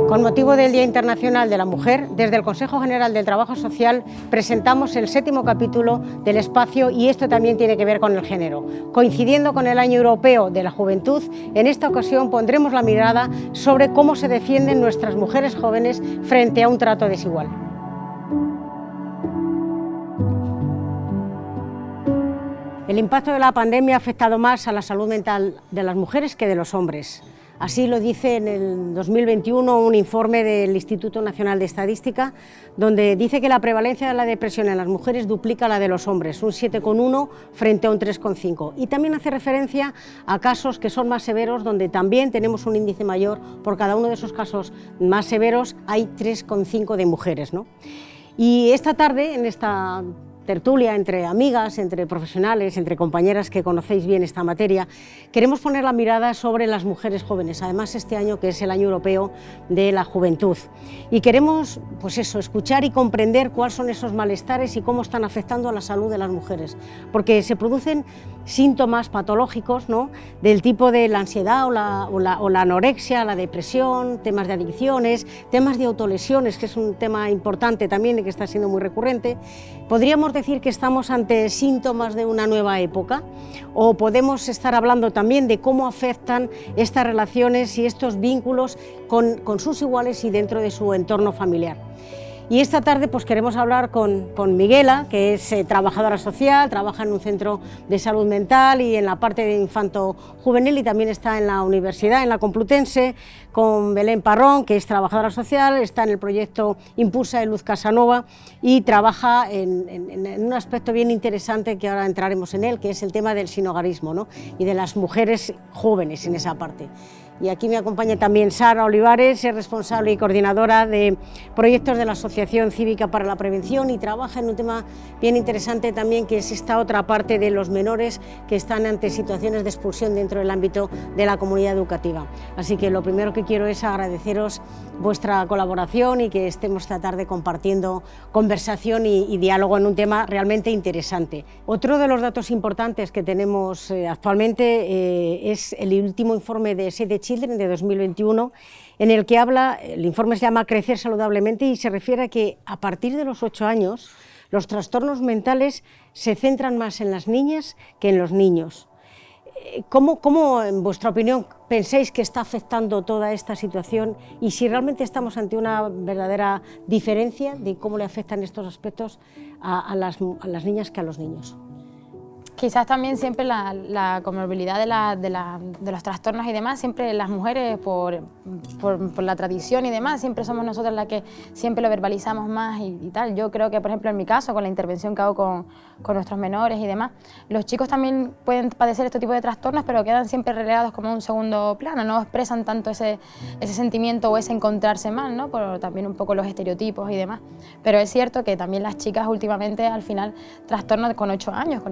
Con motivo del Día Internacional de la Mujer, desde el Consejo General del Trabajo Social presentamos el 7º capítulo del espacio Y esto también tiene que ver con el género. Coincidiendo con el Año Europeo de la Juventud, en esta ocasión pondremos la mirada sobre cómo se defienden nuestras mujeres jóvenes frente a un trato desigual. El impacto de la pandemia ha afectado más a la salud mental de las mujeres que de los hombres. Así lo dice en el 2021 un informe del Instituto Nacional de Estadística, donde dice que la prevalencia de la depresión en las mujeres duplica la de los hombres, un 7,1 frente a un 3,5. Y también hace referencia a casos que son más severos, donde también tenemos un índice mayor. Por cada uno de esos casos más severos hay 3,5 de mujeres, ¿no? Y esta tarde, en esta tertulia entre amigas, entre profesionales, entre compañeras que conocéis bien esta materia, queremos poner la mirada sobre las mujeres jóvenes, además este año que es el Año Europeo de la Juventud. Y queremos, pues eso, escuchar y comprender cuáles son esos malestares y cómo están afectando a la salud de las mujeres, porque se producen síntomas patológicos, ¿no?, del tipo de la ansiedad o la anorexia, la depresión, temas de adicciones, temas de autolesiones, que es un tema importante también y que está siendo muy recurrente. Podríamos decir que estamos ante síntomas de una nueva época, o podemos estar hablando también de cómo afectan estas relaciones y estos vínculos con sus iguales y dentro de su entorno familiar. Y esta tarde pues queremos hablar con Miguela, que es trabajadora social, trabaja en un centro de salud mental y en la parte de infanto-juvenil, y también está en la universidad, en la Complutense, con Belén Parrón, que es trabajadora social, está en el proyecto Impulsa de Luz Casanova y trabaja en un aspecto bien interesante que ahora entraremos en él, que es el tema del sinhogarismo, ¿no?, y de las mujeres jóvenes en esa parte. Y aquí me acompaña también Sara Olivares, es responsable y coordinadora de proyectos de la Asociación Cívica para la Prevención, y trabaja en un tema bien interesante también, que es esta otra parte de los menores que están ante situaciones de expulsión dentro del ámbito de la comunidad educativa. Así que lo primero que quiero es agradeceros vuestra colaboración y que estemos esta tarde compartiendo conversación y diálogo en un tema realmente interesante. Otro de los datos importantes que tenemos actualmente es el último informe de Save the Children de 2021, en el que habla, el informe se llama Crecer saludablemente y se refiere a que a partir de los 8 años los trastornos mentales se centran más en las niñas que en los niños. ¿Cómo, en vuestra opinión, pensáis que está afectando toda esta situación y si realmente estamos ante una verdadera diferencia de cómo le afectan estos aspectos a las niñas que a los niños? Quizás también siempre la comorbilidad de los trastornos y demás, siempre las mujeres por la tradición y demás, siempre somos nosotras las que siempre lo verbalizamos más y tal. Yo creo que, por ejemplo, en mi caso, con la intervención que hago con nuestros menores y demás, los chicos también pueden padecer este tipo de trastornos, pero quedan siempre relegados como un segundo plano, no expresan tanto ese sentimiento o ese encontrarse mal, ¿no?, por también un poco los estereotipos y demás. Pero es cierto que también las chicas últimamente, al final, trastornos con 8 años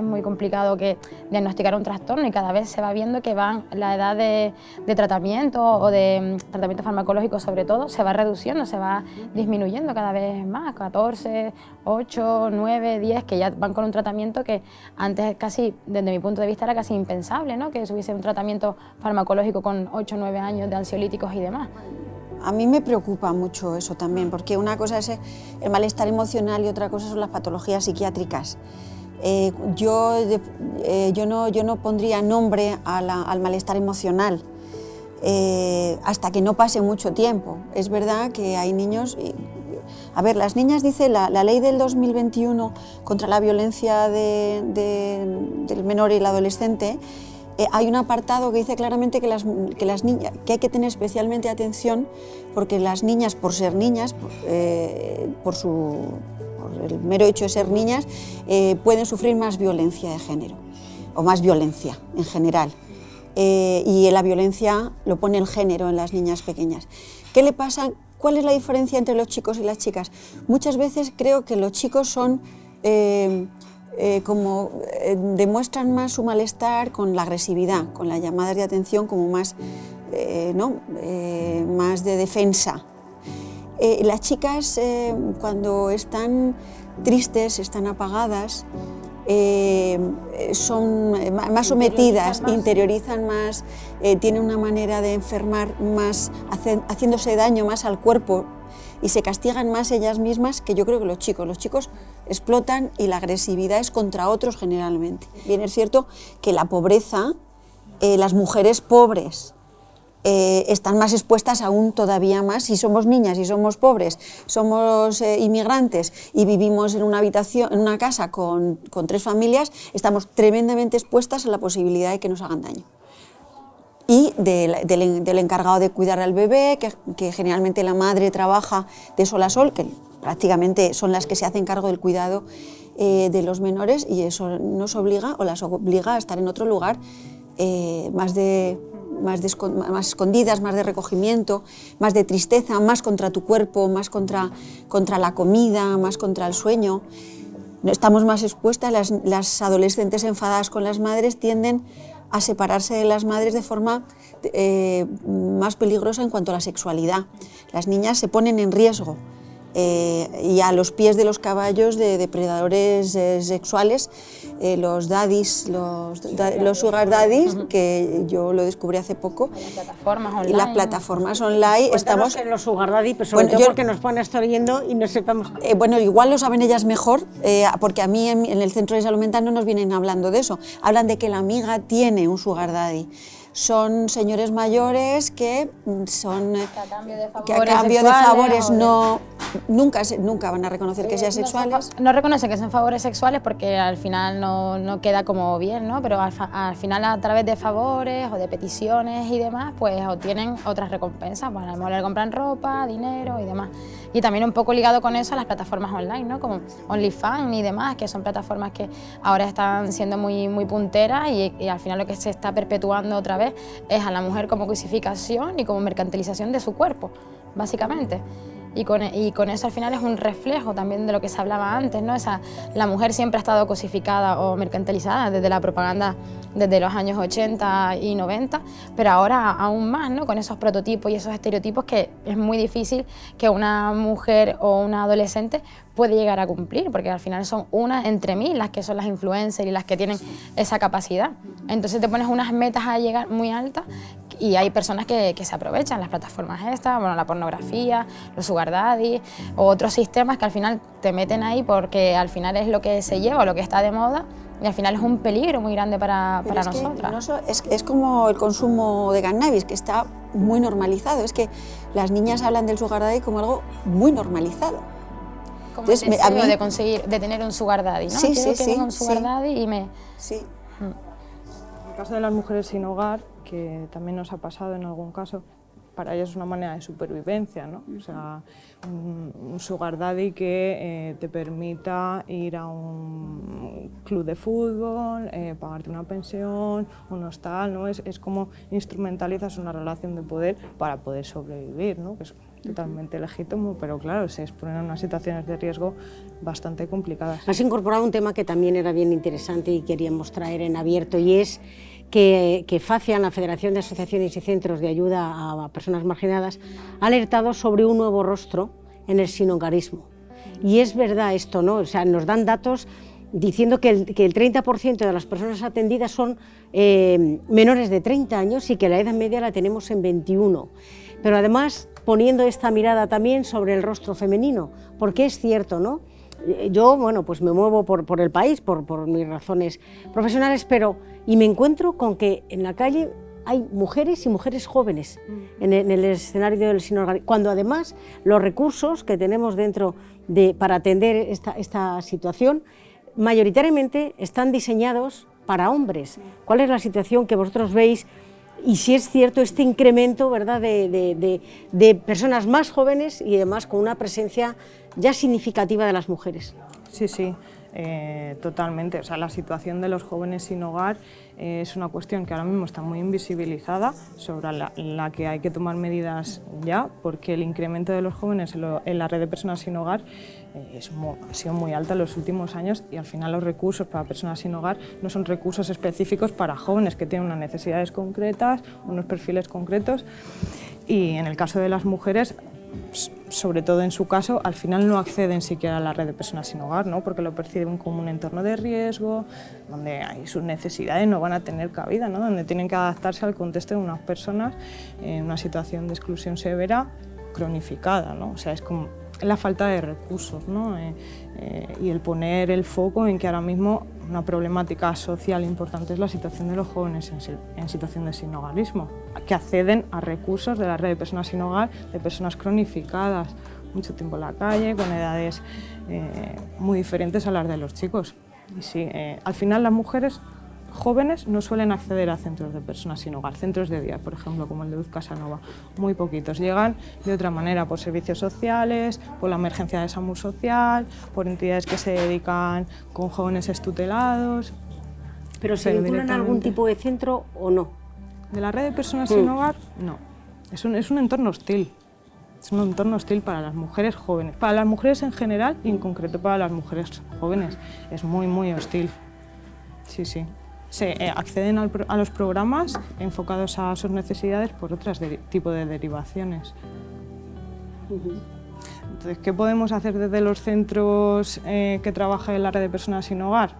es muy complicado que diagnosticar un trastorno, y cada vez se va viendo que la edad de tratamiento o de tratamiento farmacológico sobre todo se va reduciendo, se va disminuyendo cada vez más, 14, 8, 9, 10, que ya van con un tratamiento que antes casi, desde mi punto de vista, era casi impensable, ¿no?, que hubiese un tratamiento farmacológico con 8 o 9 años de ansiolíticos y demás. A mí me preocupa mucho eso también, porque una cosa es el malestar emocional y otra cosa son las patologías psiquiátricas. Yo no pondría nombre al malestar emocional hasta que no pase mucho tiempo. Es verdad que hay niños... A ver, las niñas, dice la ley del 2021 contra la violencia del menor y el adolescente, hay un apartado que dice claramente que las niñas, que hay que tener especialmente atención, porque las niñas, por ser niñas, por el mero hecho de ser niñas, pueden sufrir más violencia de género, o más violencia en general. Y la violencia lo pone el género en las niñas pequeñas. ¿Qué le pasa? ¿Cuál es la diferencia entre los chicos y las chicas? Muchas veces creo que los chicos son demuestran más su malestar con la agresividad, con las llamadas de atención como más, más de defensa. Las chicas, cuando están tristes, están apagadas, son más sometidas, interiorizan más, tienen una manera de enfermar más, haciéndose daño más al cuerpo y se castigan más ellas mismas que yo creo que los chicos. Los chicos explotan y la agresividad es contra otros generalmente. Bien, es cierto que la pobreza, las mujeres pobres, están más expuestas aún todavía más. Si somos niñas y somos pobres, somos inmigrantes y vivimos en una habitación, en una casa con 3 familias, estamos tremendamente expuestas a la posibilidad de que nos hagan daño. Y del encargado de cuidar al bebé, que generalmente la madre trabaja de sol a sol, que prácticamente son las que se hacen cargo del cuidado de los menores, y eso nos obliga o las obliga a estar en otro lugar más escondidas, más de recogimiento, más de tristeza, más contra tu cuerpo, más contra la comida, más contra el sueño. Estamos más expuestas, las adolescentes enfadadas con las madres tienden a separarse de las madres de forma más peligrosa en cuanto a la sexualidad. Las niñas se ponen en riesgo y a los pies de los caballos de depredadores sexuales, los daddies, los sugar daddies, que yo lo descubrí hace poco. Las plataformas online. Y las plataformas online. Estamos en los sugar daddy, pero sobre todo porque nos pueden estar oyendo y no sepamos. Bueno, igual lo saben ellas mejor, porque a mí en el centro de salud mental no nos vienen hablando de eso. Hablan de que la amiga tiene un sugar daddy. Son señores mayores que son que a cambio de favores nunca van a reconocer que sean sexuales. No reconocen que son favores sexuales porque al final no queda como bien, ¿no? Pero al final a través de favores o de peticiones y demás, pues obtienen otras recompensas. Bueno, a lo mejor le compran ropa, dinero y demás. Y también un poco ligado con eso a las plataformas online, ¿no? Como OnlyFans y demás, que son plataformas que ahora están siendo muy punteras y al final lo que se está perpetuando otra vez es a la mujer como cosificación y como mercantilización de su cuerpo, básicamente. Y con eso al final es un reflejo también de lo que se hablaba antes, ¿no? La mujer siempre ha estado cosificada o mercantilizada desde la propaganda desde los años 80 y 90, pero ahora aún más, ¿no? Con esos prototipos y esos estereotipos que es muy difícil que una mujer o una adolescente puede llegar a cumplir, porque al final son una entre mil las que son las influencers y las que tienen esa capacidad. Entonces te pones unas metas a llegar muy altas y hay personas que se aprovechan, las plataformas estas, bueno, la pornografía, los sugar daddy o otros sistemas que al final te meten ahí porque al final es lo que se lleva o lo que está de moda y al final es un peligro muy grande para nosotras. Es como el consumo de cannabis, que está muy normalizado. Es que las niñas hablan del sugar daddy como algo muy normalizado. Como el deseo de tener un sugar daddy, ¿no? Sí, Quiero que tenga un sugar daddy y me... Sí. En el caso de las mujeres sin hogar, que también nos ha pasado en algún caso, para ellas es una manera de supervivencia, ¿no? O sea, un sugar daddy que te permita ir a un club de fútbol, pagarte una pensión, un hostal, ¿no? Es como instrumentalizas una relación de poder para poder sobrevivir, ¿no? Que es totalmente legítimo, pero claro, se exponen a unas situaciones de riesgo bastante complicadas. Has incorporado un tema que también era bien interesante y queríamos traer en abierto, y es que FACIAN, la Federación de Asociaciones y Centros de Ayuda a Personas Marginadas, ha alertado sobre un nuevo rostro en el sinhogarismo. Y es verdad esto, ¿no? O sea, nos dan datos diciendo que el 30% de las personas atendidas son menores de 30 años y que la edad media la tenemos en 21. Pero además poniendo esta mirada también sobre el rostro femenino, porque es cierto, ¿no? Yo, bueno, pues me muevo por el país, por mis razones profesionales, y me encuentro con que en la calle hay mujeres y mujeres jóvenes en el escenario del sinhogarismo, cuando además los recursos que tenemos para atender esta situación mayoritariamente están diseñados para hombres. ¿Cuál es la situación que vosotros veis? Y si es cierto este incremento, ¿verdad?, de personas más jóvenes y además con una presencia ya significativa de las mujeres. Sí, sí, totalmente. O sea, la situación de los jóvenes sin hogar es una cuestión que ahora mismo está muy invisibilizada, sobre la que hay que tomar medidas ya, porque el incremento de los jóvenes en la red de personas sin hogar ha sido muy alta en los últimos años, y al final los recursos para personas sin hogar no son recursos específicos para jóvenes que tienen unas necesidades concretas, unos perfiles concretos, y en el caso de las mujeres sobre todo en su caso, al final no acceden siquiera a la red de personas sin hogar, ¿no? Porque lo perciben como un entorno de riesgo, donde ahí sus necesidades no van a tener cabida, ¿no? Donde tienen que adaptarse al contexto de unas personas en una situación de exclusión severa cronificada, ¿no? O sea, es como la falta de recursos, ¿no? Y el poner el foco en que ahora mismo una problemática social importante es la situación de los jóvenes en situación de sinhogarismo, que acceden a recursos de la red de personas sin hogar, de personas cronificadas, mucho tiempo en la calle, con edades muy diferentes a las de los chicos. Y sí, al final las mujeres jóvenes no suelen acceder a centros de personas sin hogar, centros de día, por ejemplo, como el de Luz Casanova, muy poquitos. Llegan de otra manera, por servicios sociales, por la emergencia de SAMUR social, por entidades que se dedican con jóvenes extutelados. ¿Pero se vinculan a algún tipo de centro o no? De la red de personas sin hogar, no. Es un entorno hostil. Es un entorno hostil para las mujeres jóvenes, para las mujeres en general y en concreto para las mujeres jóvenes. Es muy, muy hostil. Sí, sí. Se acceden a los programas enfocados a sus necesidades por otros tipos de derivaciones. Entonces, ¿qué podemos hacer desde los centros que trabajan en la red de personas sin hogar?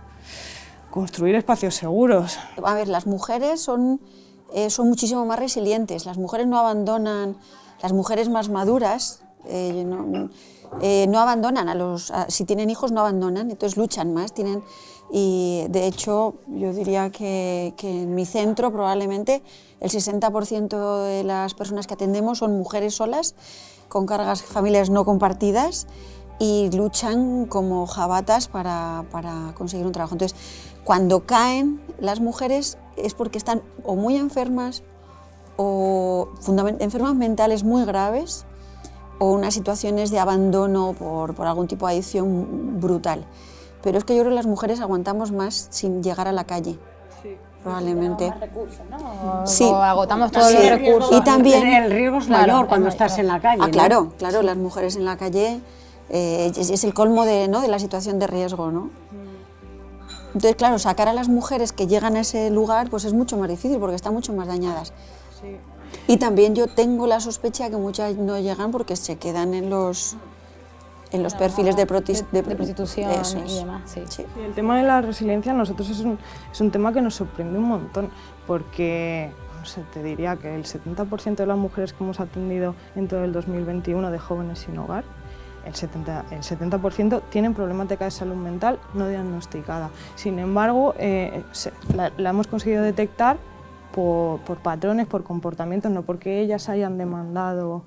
Construir espacios seguros. A ver, las mujeres son muchísimo más resilientes, las mujeres no abandonan, las mujeres más maduras no abandonan, si tienen hijos no abandonan, entonces luchan más, y de hecho yo diría que en mi centro probablemente el 60% de las personas que atendemos son mujeres solas, con cargas familiares no compartidas y luchan como jabatas para conseguir un trabajo. Entonces, cuando caen las mujeres es porque están o muy enfermas o enfermas mentales muy graves o unas situaciones de abandono por algún tipo de adicción brutal. Pero es que yo creo que las mujeres aguantamos más sin llegar a la calle, sí, probablemente. Más recursos, ¿no? Sí. O agotamos todos los recursos. Y también el riesgo es mayor cuando estás en la calle. Claro, claro, las mujeres en la calle es el colmo de la situación de riesgo, ¿no? Entonces, claro, sacar a las mujeres que llegan a ese lugar pues es mucho más difícil porque están mucho más dañadas. Sí. Y también yo tengo la sospecha que muchas no llegan porque se quedan en los perfiles de prostitución y demás. Sí. Sí. Sí, el tema de la resiliencia a nosotros es un tema que nos sorprende un montón porque no sé, te diría que el 70% de las mujeres que hemos atendido en todo el 2021 de jóvenes sin hogar, el 70% tienen problemática de salud mental no diagnosticada. Sin embargo, la hemos conseguido detectar por patrones, por comportamientos, no porque ellas hayan demandado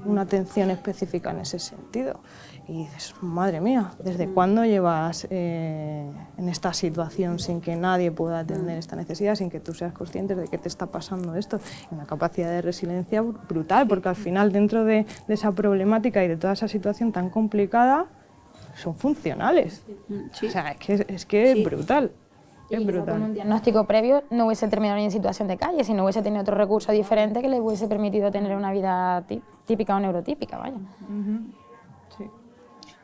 una atención específica en ese sentido. Y dices, madre mía, ¿desde cuándo llevas en esta situación sin que nadie pueda atender esta necesidad, sin que tú seas consciente de que te está pasando esto? Y una capacidad de resiliencia brutal, porque al final dentro de esa problemática y de toda esa situación tan complicada, son funcionales. Sí. O sea, es que es brutal. Es brutal. Con un diagnóstico previo no hubiese terminado ni en situación de calle, si no hubiese tenido otro recurso diferente que le hubiese permitido tener una vida típica o neurotípica, vaya. Sí.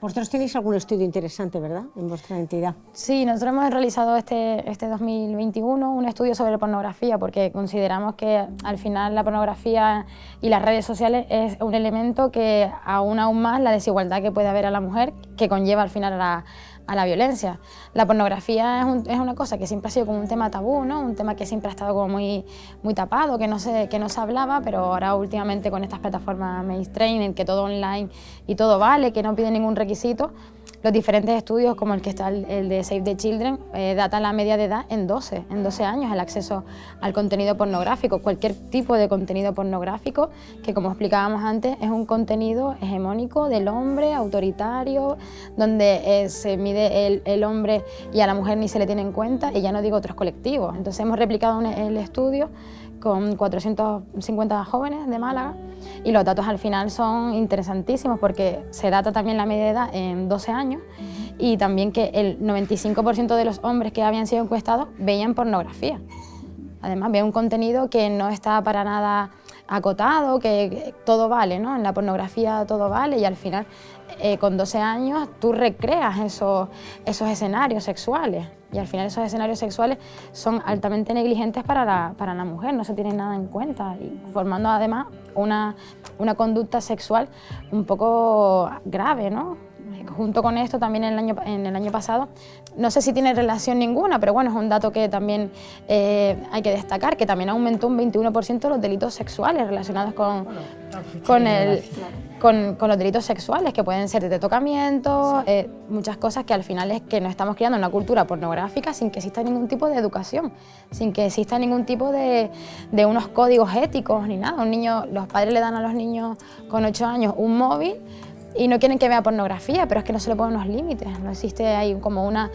Vosotros tenéis algún estudio interesante, ¿verdad?, en vuestra entidad. Sí, nosotros hemos realizado este 2021 un estudio sobre pornografía porque consideramos que al final la pornografía y las redes sociales es un elemento que aún más la desigualdad que puede haber a la mujer, que conlleva al final a la violencia. La pornografía es una cosa que siempre ha sido como un tema tabú, ¿no? Un tema que siempre ha estado como muy tapado, que no se hablaba, pero ahora últimamente con estas plataformas mainstream, en que todo online y todo vale, que no pide ningún requisito, los diferentes estudios, como el que está el de Save the Children, datan la media de edad en 12 años el acceso al contenido pornográfico, cualquier tipo de contenido pornográfico, que como explicábamos antes, es un contenido hegemónico del hombre, autoritario, donde se mide el hombre y a la mujer ni se le tiene en cuenta, y ya no digo otros colectivos. Entonces hemos replicado el estudio con 450 jóvenes de Málaga y los datos al final son interesantísimos porque se data también la media de edad en 12 años y también que el 95% de los hombres que habían sido encuestados veían pornografía. Además, veían un contenido que no está para nada acotado, que todo vale, ¿no? En la pornografía todo vale y al final con 12 años tú recreas esos escenarios sexuales y al final esos escenarios sexuales son altamente negligentes para la mujer, no se tiene nada en cuenta y formando además una conducta sexual un poco grave, ¿no? Junto con esto también en el año pasado, no sé si tiene relación ninguna, pero bueno, es un dato que también hay que destacar, que también aumentó un 21% los delitos sexuales relacionados con los delitos sexuales, que pueden ser de tocamiento, muchas cosas que al final es que nos estamos creando una cultura pornográfica sin que exista ningún tipo de educación, sin que exista ningún tipo de unos códigos éticos ni nada. Un niño, los padres le dan a los niños con 8 años un móvil y no quieren que vea pornografía, pero es que no se le ponen unos límites, no existe ahí como una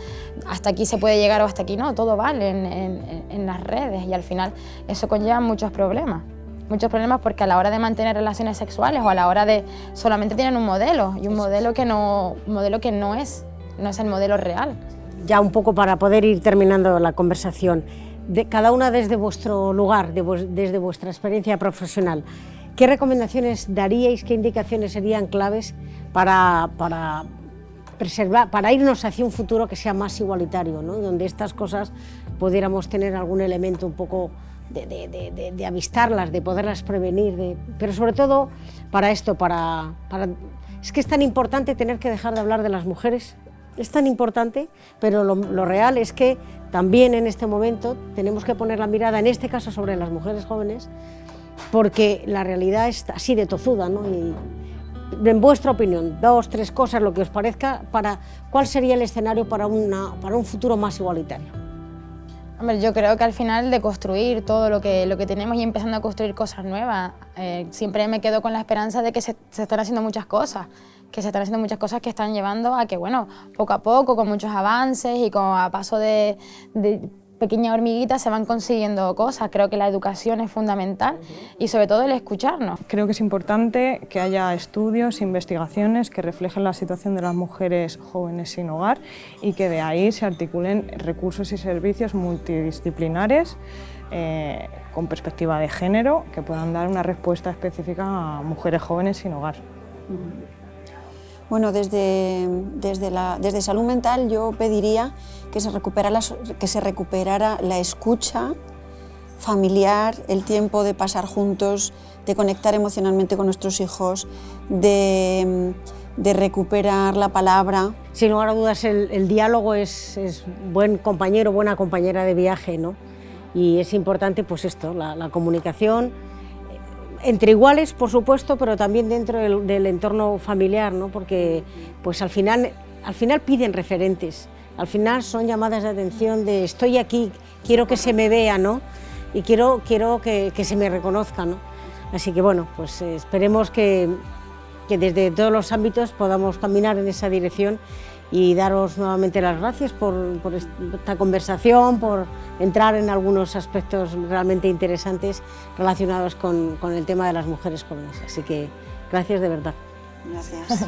hasta aquí se puede llegar o hasta aquí no, todo vale en las redes y al final eso conlleva muchos problemas porque a la hora de mantener relaciones sexuales o a la hora de solamente tienen un modelo y un modelo que no es el modelo real. Ya un poco para poder ir terminando la conversación, cada una desde vuestro lugar, desde vuestra experiencia profesional, ¿qué recomendaciones daríais, qué indicaciones serían claves para preservar, para irnos hacia un futuro que sea más igualitario, ¿no? Donde estas cosas pudiéramos tener algún elemento un poco de avistarlas, de poderlas prevenir, pero sobre todo para esto, es que es tan importante tener que dejar de hablar de las mujeres, es tan importante, pero lo real es que también en este momento tenemos que poner la mirada, en este caso sobre las mujeres jóvenes, porque la realidad es así de tozuda, ¿no? Y en vuestra opinión, 2, 3 cosas, lo que os parezca, ¿cuál sería el escenario para un futuro más igualitario? Hombre, yo creo que al final de construir todo lo que tenemos y empezando a construir cosas nuevas, siempre me quedo con la esperanza de que se están haciendo muchas cosas, que están llevando a que, bueno, poco a poco, con muchos avances y a paso de pequeñas hormiguitas se van consiguiendo cosas. Creo que la educación es fundamental y sobre todo el escucharnos. Creo que es importante que haya estudios, investigaciones que reflejen la situación de las mujeres jóvenes sin hogar y que de ahí se articulen recursos y servicios multidisciplinares con perspectiva de género que puedan dar una respuesta específica a mujeres jóvenes sin hogar. Bueno, desde salud mental yo pediría que se recuperara la escucha familiar, el tiempo de pasar juntos, de conectar emocionalmente con nuestros hijos, de recuperar la palabra. Sin lugar a dudas el diálogo es buen compañero, buena compañera de viaje, ¿no? Y es importante pues esto, la comunicación, entre iguales, por supuesto, pero también dentro del entorno familiar, ¿no? Porque pues al final piden referentes, al final son llamadas de atención de estoy aquí, quiero que se me vea, ¿no? Y quiero que se me reconozca, ¿no? Así que bueno, pues esperemos que desde todos los ámbitos podamos caminar en esa dirección y daros nuevamente las gracias por esta conversación, por entrar en algunos aspectos realmente interesantes relacionados con el tema de las mujeres jóvenes. Así que gracias de verdad. Gracias.